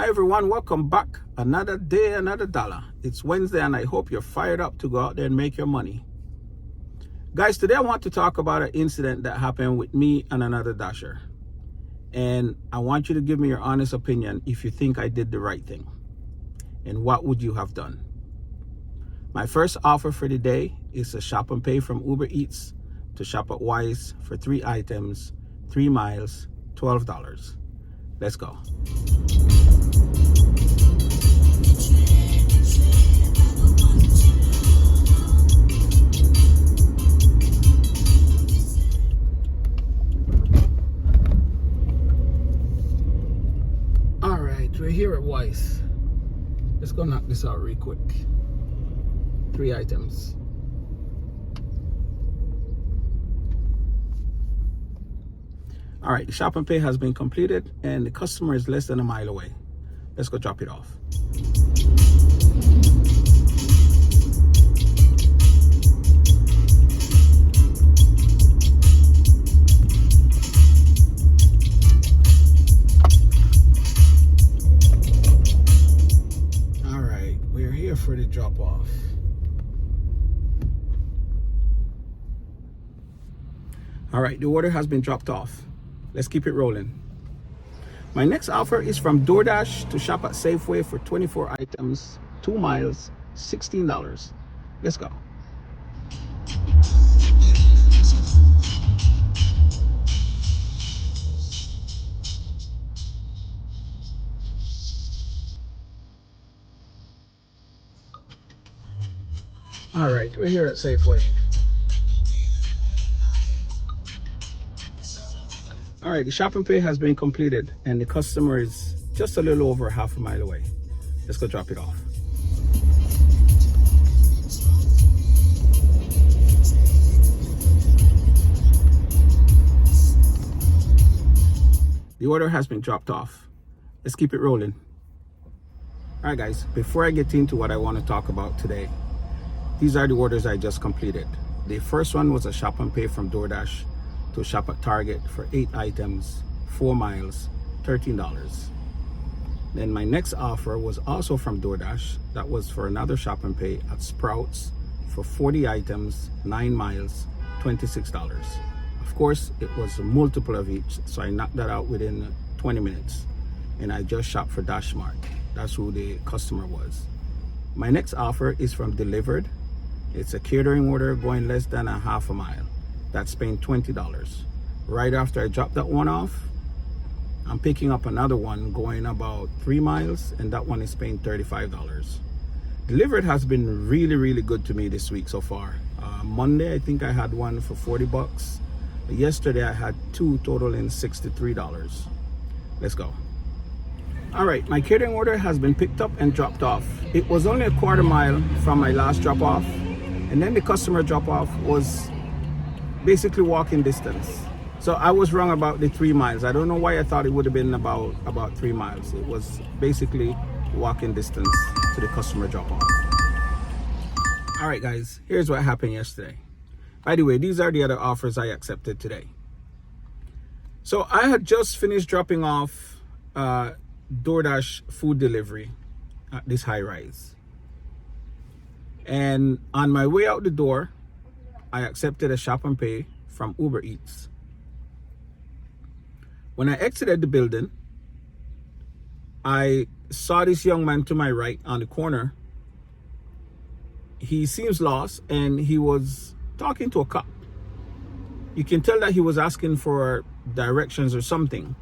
Hi everyone, welcome back. Another day, another dollar. It's Wednesday and I hope you're fired up to go out there and make your money. Guys, today I want to talk about an incident that happened with me and another dasher. And I want you to give me your honest opinion if you think I did the right thing. And what would you have done? My first offer for the day is a shop and pay from Uber Eats to shop at Wise for 3 items, 3 miles, $12. Let's go. All right, we're here at Wise. Let's go knock this out real quick. 3 items. All right, the shop and pay has been completed and the customer is less than a mile away. Let's go drop it off. All right, we're here for the drop off. All right, the order has been dropped off. Let's keep it rolling. My next offer is from DoorDash to shop at Safeway for 24 items, 2 miles, $16. Let's go. All right, we're here at Safeway. All right, the shop and pay has been completed and the customer is just a little over half a mile away. Let's go drop it off. The order has been dropped off. Let's keep it rolling. All right, guys, before I get into what I want to talk about today, these are the orders I just completed. The first one was a shop and pay from DoorDash to shop at Target for 8 items, 4 miles, $13. Then my next offer was also from DoorDash. That was for another shop and pay at Sprouts for 40 items, 9 miles, $26. Of course, it was a multiple of each, so I knocked that out within 20 minutes. And I just shopped for Dashmart. That's who the customer was. My next offer is from Dlivrd. It's a catering order going less than a half a mile. That's paying $20. Right after I drop that one off, I'm picking up another one going about 3 miles, and that one is paying $35. Dlivrd has been really good to me this week so far. Monday, I think I had one for $40. Yesterday, I had 2 totaling $63. Let's go. All right, my catering order has been picked up and dropped off. It was only a quarter mile from my last drop off, and then the customer drop off was basically walking distance. So I was wrong about the 3 miles. I don't know why I thought it would have been about 3 miles. It was basically walking distance to the customer drop off. All right, guys, here's what happened yesterday. By the way, these are the other offers I accepted today. So I had just finished dropping off DoorDash food delivery at this high rise. And on my way out the door, I accepted a shop and pay from Uber Eats. When I exited the building, I saw this young man to my right on the corner. He seems lost and he was talking to a cop. You can tell that he was asking for directions or something.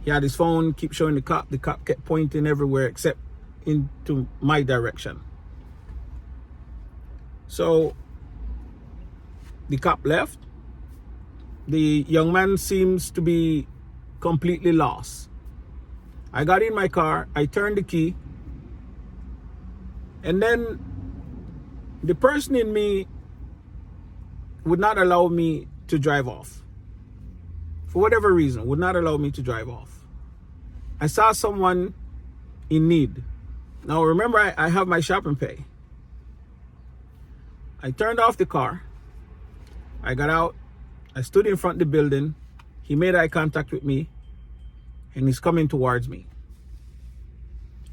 He had his phone, keep showing the cop. The cop kept pointing everywhere except into my direction. So the cop left. The young man seems to be completely lost. I got in my car, I turned the key, and then the person in me would not allow me to drive off. For whatever reason, would not allow me to drive off. I saw someone in need. Now remember, I have my shop and pay. I turned off the car. I got out. I stood in front of the building. He made eye contact with me and he's coming towards me.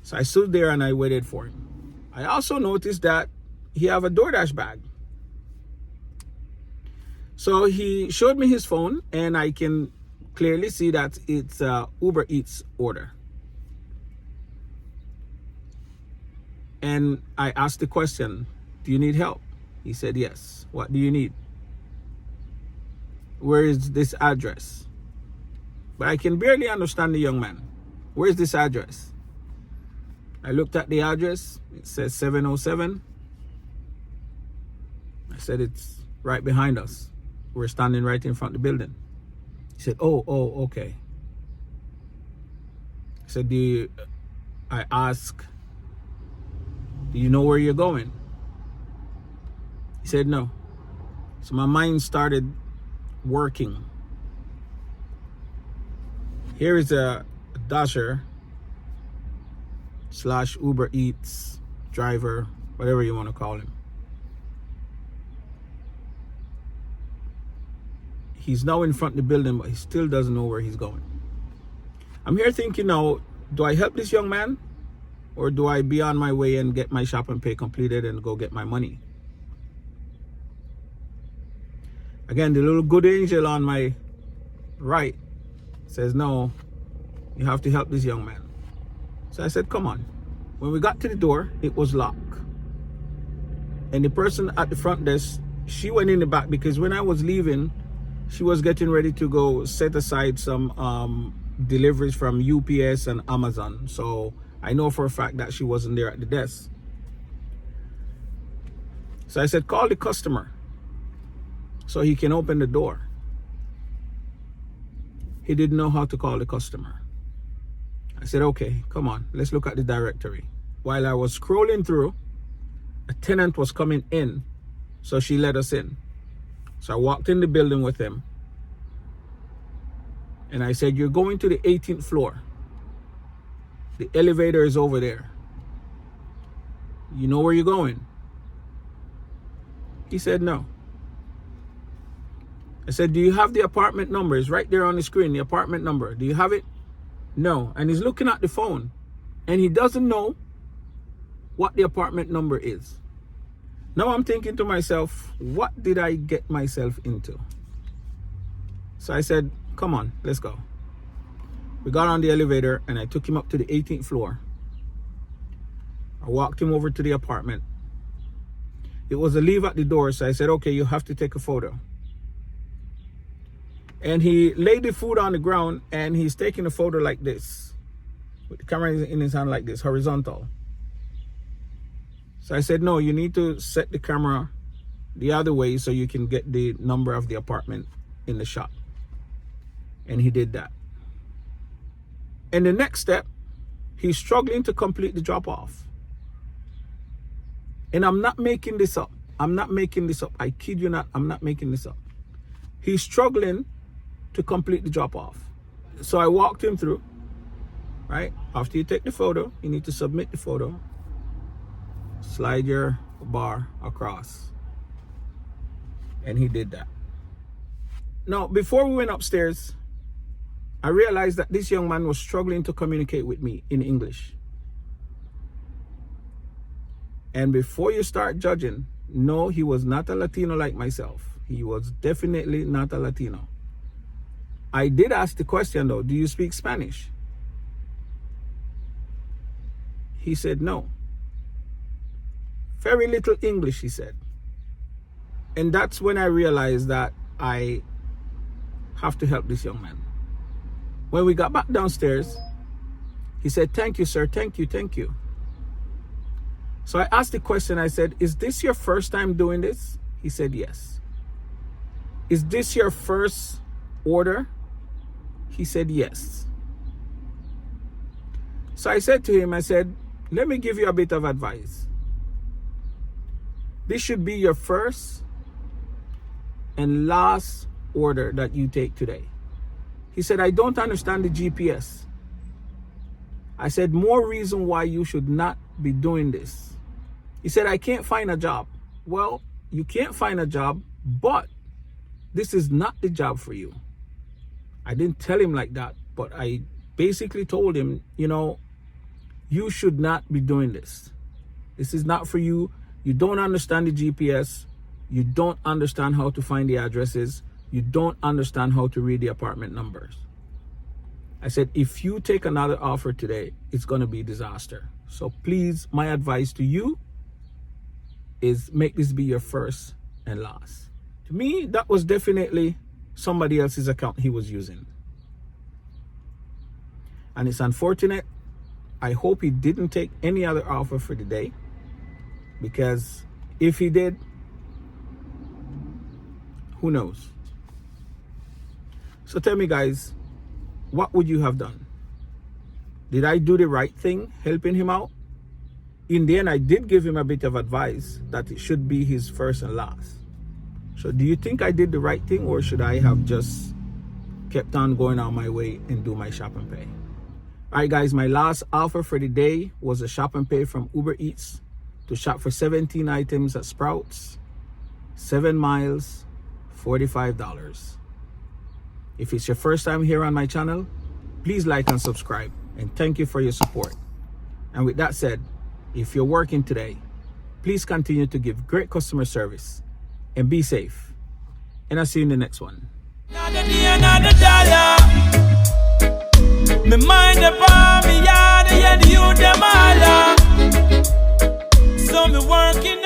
So I stood there and I waited for him. I also noticed that he have a DoorDash bag. So he showed me his phone and I can clearly see that it's a Uber Eats order. And I asked the question, do you need help? He said, yes. What do you need? Where is this address? But I can barely understand the young man. Where is this address? I looked at the address. It says 707. I said, it's right behind us. We're standing right in front of the building. He said, oh, okay. I said, I asked, do you know where you're going? He said, no. So my mind started working. Here is a Dasher / Uber Eats driver, whatever you want to call him. He's now in front of the building, but he still doesn't know where he's going. I'm here thinking now, do I help this young man? Or do I be on my way and get my shop and pay completed and go get my money? Again, the little good angel on my right says, no, you have to help this young man. So I said, come on. When we got to the door, it was locked. And the person at the front desk, she went in the back because when I was leaving, she was getting ready to go set aside some deliveries from UPS and Amazon. So I know for a fact that she wasn't there at the desk. So I said, call the customer so he can open the door. He didn't know how to call the customer. I said, okay, come on, let's look at the directory. While I was scrolling through, a tenant was coming in, so she let us in. So I walked in the building with him. And I said, you're going to the 18th floor. The elevator is over there. You know where you're going? He said, no. I said, do you have the apartment number? It's right there on the screen, the apartment number. Do you have it? No. And he's looking at the phone. And he doesn't know what the apartment number is. Now I'm thinking to myself, what did I get myself into? So I said, come on, let's go. We got on the elevator and I took him up to the 18th floor. I walked him over to the apartment. It was a leave at the door, so I said, okay, you have to take a photo. And he laid the food on the ground and he's taking a photo like this, with the camera in his hand like this, horizontal. So I said, no, you need to set the camera the other way so you can get the number of the apartment in the shot. And he did that. And the next step, he's struggling to complete the drop off. And I'm not making this up. I'm not making this up. I kid you not, I'm not making this up. He's struggling to complete the drop off. So I walked him through, right? After you take the photo, you need to submit the photo. Slide your bar across. And he did that. Now, before we went upstairs, I realized that this young man was struggling to communicate with me in English. And before you start judging, no, he was not a Latino like myself. He was definitely not a Latino. I did ask the question though, do you speak Spanish? He said no. Very little English, he said. And that's when I realized that I have to help this young man. When we got back downstairs, he said, thank you, sir, thank you, thank you. So I asked the question, I said, is this your first time doing this? He said, yes. Is this your first order? He said, yes. So I said to him, I said, let me give you a bit of advice. This should be your first and last order that you take today. He said, I don't understand the GPS. I said, more reason why you should not be doing this. He said, I can't find a job. Well, you can't find a job, but this is not the job for you. I didn't tell him like that, but I basically told him, you know, You should not be doing this. This is not for you. You don't understand the GPS. You don't understand how to find the addresses. You don't understand how to read the apartment numbers. I said, if you take another offer today, it's going to be disaster. So please, my advice to you is make this be your first and last. To me, that was definitely somebody else's account he was using. And it's unfortunate. I hope he didn't take any other offer for the day, because if he did, who knows? So tell me, guys, what would you have done? Did I do the right thing helping him out? In the end, I did give him a bit of advice that it should be his first and last. So do you think I did the right thing, or should I have just kept on going on my way and do my shop and pay? All right, guys, my last offer for the day was a shop and pay from Uber Eats to shop for 17 items at Sprouts, 7 miles, $45. If it's your first time here on my channel, please like and subscribe, and thank you for your support. And with that said, if you're working today, please continue to give great customer service and be safe. And I'll see you in the next one. Me mind upon me yard, yeah, the youth them all. So me working